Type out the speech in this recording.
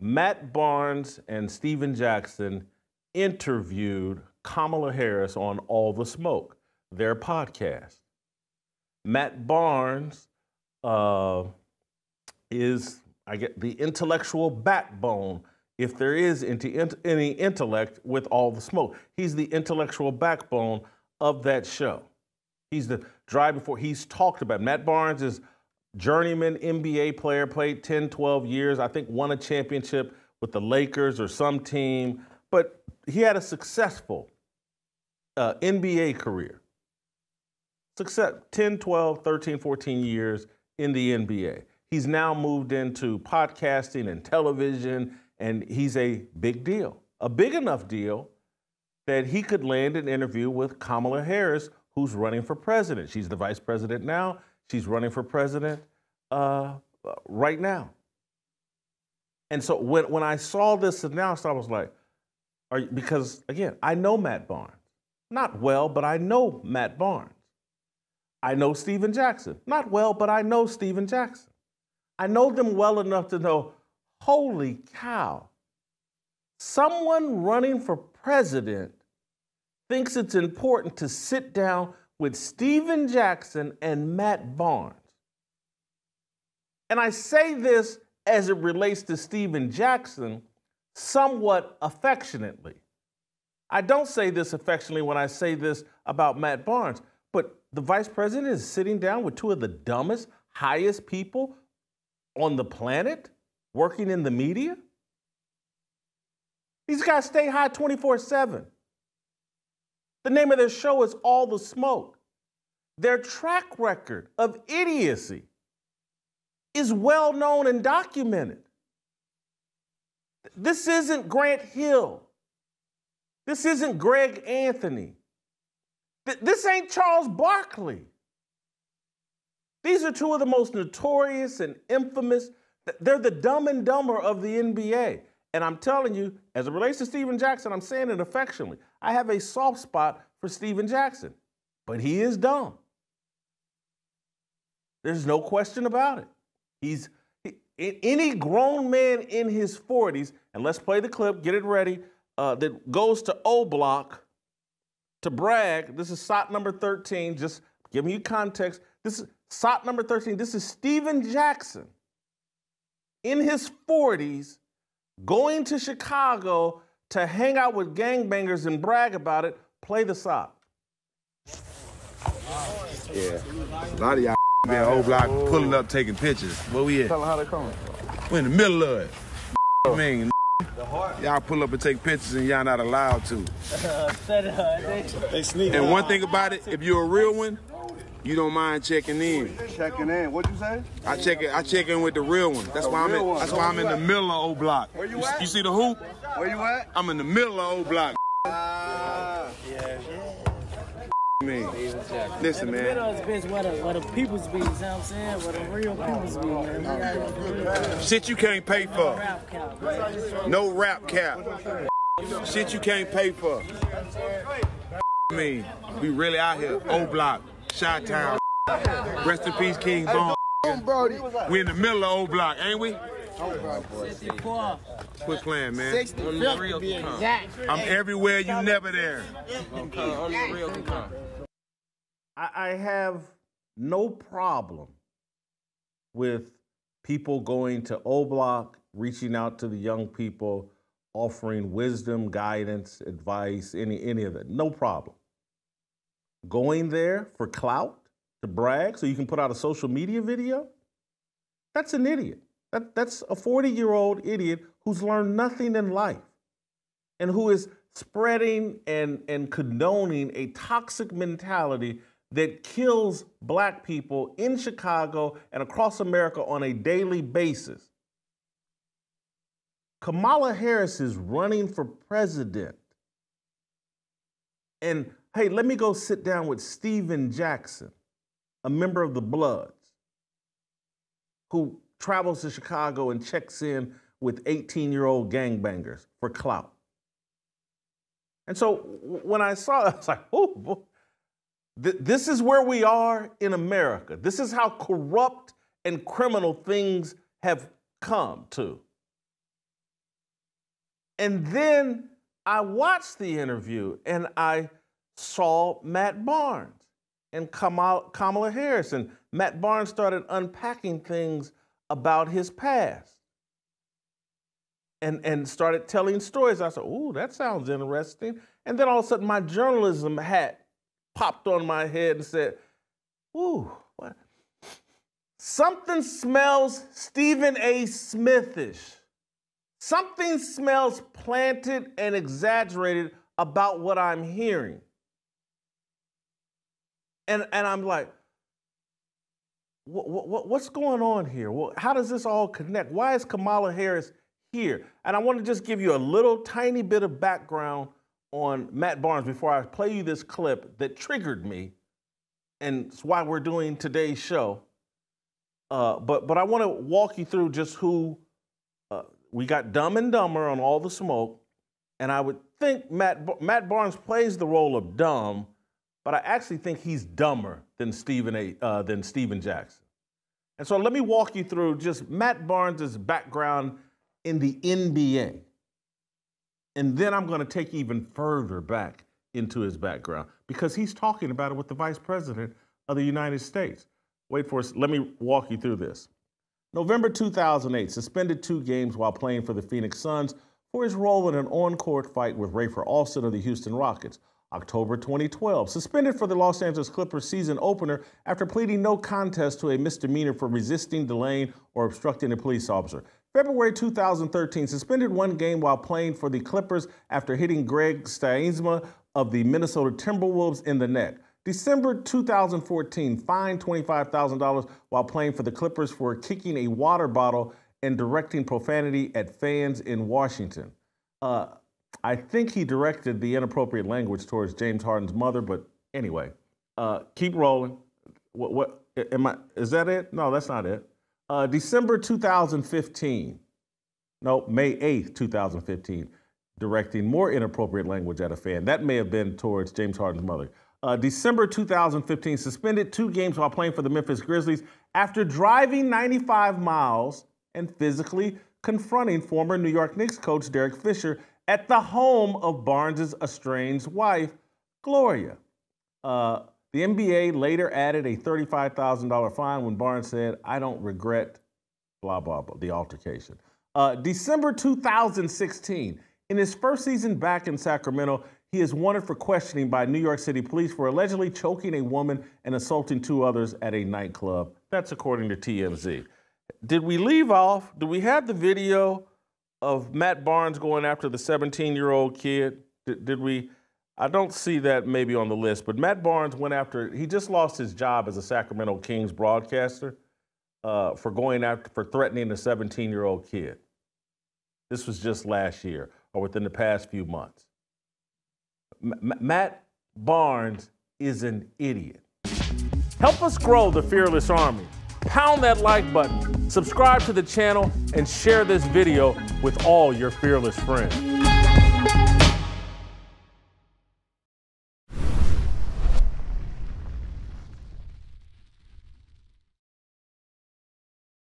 Matt Barnes and Steven Jackson interviewed Kamala Harris on All the Smoke, their podcast. Matt Barnes is, I get, the intellectual backbone, if there is any intellect with All the Smoke. He's the intellectual backbone of that show. He's the driving force. He's talked about. Matt Barnes is journeyman NBA player, played 10, 12 years. I think won a championship with the Lakers or some team. But he had a successful NBA career. Success, 10, 12, 13, 14 years in the NBA. He's now moved into podcasting and television, and he's a big deal. A big enough deal that he could land an interview with Kamala Harris, who's running for president. She's the vice president now. She's running for president right now. And so when I saw this announced, I was like, because again, I know Matt Barnes. Not well, but I know Matt Barnes. I know Steven Jackson. Not well, but I know Steven Jackson. I know them well enough to know, holy cow, someone running for president thinks it's important to sit down with Steven Jackson and Matt Barnes. And I say this as it relates to Steven Jackson somewhat affectionately. I don't say this affectionately when I say this about Matt Barnes, but the vice president is sitting down with two of the dumbest, highest people on the planet working in the media. These guys stay high 24/7. The name of their show is All the Smoke. Their track record of idiocy is well known and documented. This isn't Grant Hill. This isn't Greg Anthony. This ain't Charles Barkley. These are two of the most notorious and infamous. They're the dumb and dumber of the NBA. And I'm telling you, as it relates to Steven Jackson, I'm saying it affectionately. I have a soft spot for Steven Jackson, but he is dumb. There's no question about it. Any grown man in his 40s, and let's play the clip, get it ready, that goes to O Block to brag. This is SOT number 13, just giving you context. This is SOT number 13. This is Steven Jackson in his 40s going to Chicago to hang out with gangbangers and brag about it. Play the SOT. Yeah, a lot of y'all be in O Block pulling up, taking pictures. Where we at? Tell them how they coming. We in the middle of it. I mean, y'all pull up and take pictures and y'all not allowed to. They sneak. And one thing about it, if you're a real one, you don't mind checking in. Checking in. What'd you say? I check in with the real one. That's why I'm in the middle of O Block. Where you at? You see the hoop? Where you at? I'm in the middle of O Block. Yeah. Man. Listen, man. The middle is where the people's be, you know what I'm saying? Where the real people's be, man. Shit you can't pay for. Rap cap. No rap cap. Shit you can't pay for. Me, we really out here. O Block, Chi-Town. Rest in peace, King Bone. We in the middle of O Block, ain't we? 64. Quit playing, man. 64 to be exact. I'm everywhere, you never there. I have no problem with people going to O Block, reaching out to the young people, offering wisdom, guidance, advice, any of that. No problem. Going there for clout, to brag, so you can put out a social media video, that's an idiot. That's a 40-year-old idiot who's learned nothing in life and who is spreading and condoning a toxic mentality that kills black people in Chicago and across America on a daily basis. Kamala Harris is running for president. And hey, let me go sit down with Steven Jackson, a member of the Bloods, who travels to Chicago and checks in with 18-year-old gangbangers for clout. And so when I saw it, I was like, oh, this is where we are in America. This is how corrupt and criminal things have come to. And then I watched the interview and I saw Matt Barnes and Kamala Harris. And Matt Barnes started unpacking things about his past and started telling stories. I said, ooh, that sounds interesting. And then all of a sudden my journalism hat popped on my head and said, ooh, what? Something smells Stephen A. Smithish. Something smells planted and exaggerated about what I'm hearing. And I'm like, what's going on here? Well, how does this all connect? Why is Kamala Harris here? And I want to just give you a little tiny bit of background on Matt Barnes before I play you this clip that triggered me, and it's why we're doing today's show. But I want to walk you through just who we got. Dumb and Dumber on All the Smoke, and I would think Matt Barnes plays the role of dumb, but I actually think he's dumber than Steven Jackson. And so let me walk you through just Matt Barnes' background in the NBA. And then I'm going to take even further back into his background because he's talking about it with the Vice President of the United States. Wait for us. Let me walk you through this. November 2008, suspended 2 games while playing for the Phoenix Suns for his role in an on-court fight with Rafer Alston of the Houston Rockets. October 2012, suspended for the Los Angeles Clippers season opener after pleading no contest to a misdemeanor for resisting, delaying, or obstructing a police officer. February 2013, suspended 1 game while playing for the Clippers after hitting Greg Stiemsma of the Minnesota Timberwolves in the neck. December 2014, fined $25,000 while playing for the Clippers for kicking a water bottle and directing profanity at fans in Washington. I think he directed the inappropriate language towards James Harden's mother, but anyway, keep rolling. Is that it? No, that's not it. December 2015, no, May 8th, 2015, directing more inappropriate language at a fan. That may have been towards James Harden's mother. December 2015, suspended 2 games while playing for the Memphis Grizzlies after driving 95 miles and physically confronting former New York Knicks coach Derek Fisher at the home of Barnes' estranged wife, Gloria. The NBA later added a $35,000 fine when Barnes said, I don't regret, blah, blah, blah, the altercation. December 2016, in his first season back in Sacramento, he is wanted for questioning by New York City police for allegedly choking a woman and assaulting 2 others at a nightclub. That's according to TMZ. Did we leave off? Do we have the video of Matt Barnes going after the 17-year-old kid? Did we? I don't see that maybe on the list, but Matt Barnes went after, he just lost his job as a Sacramento Kings broadcaster for threatening a 17-year-old kid. This was just last year or within the past few months. Matt Barnes is an idiot. Help us grow the Fearless Army. Pound that like button, subscribe to the channel, and share this video with all your fearless friends.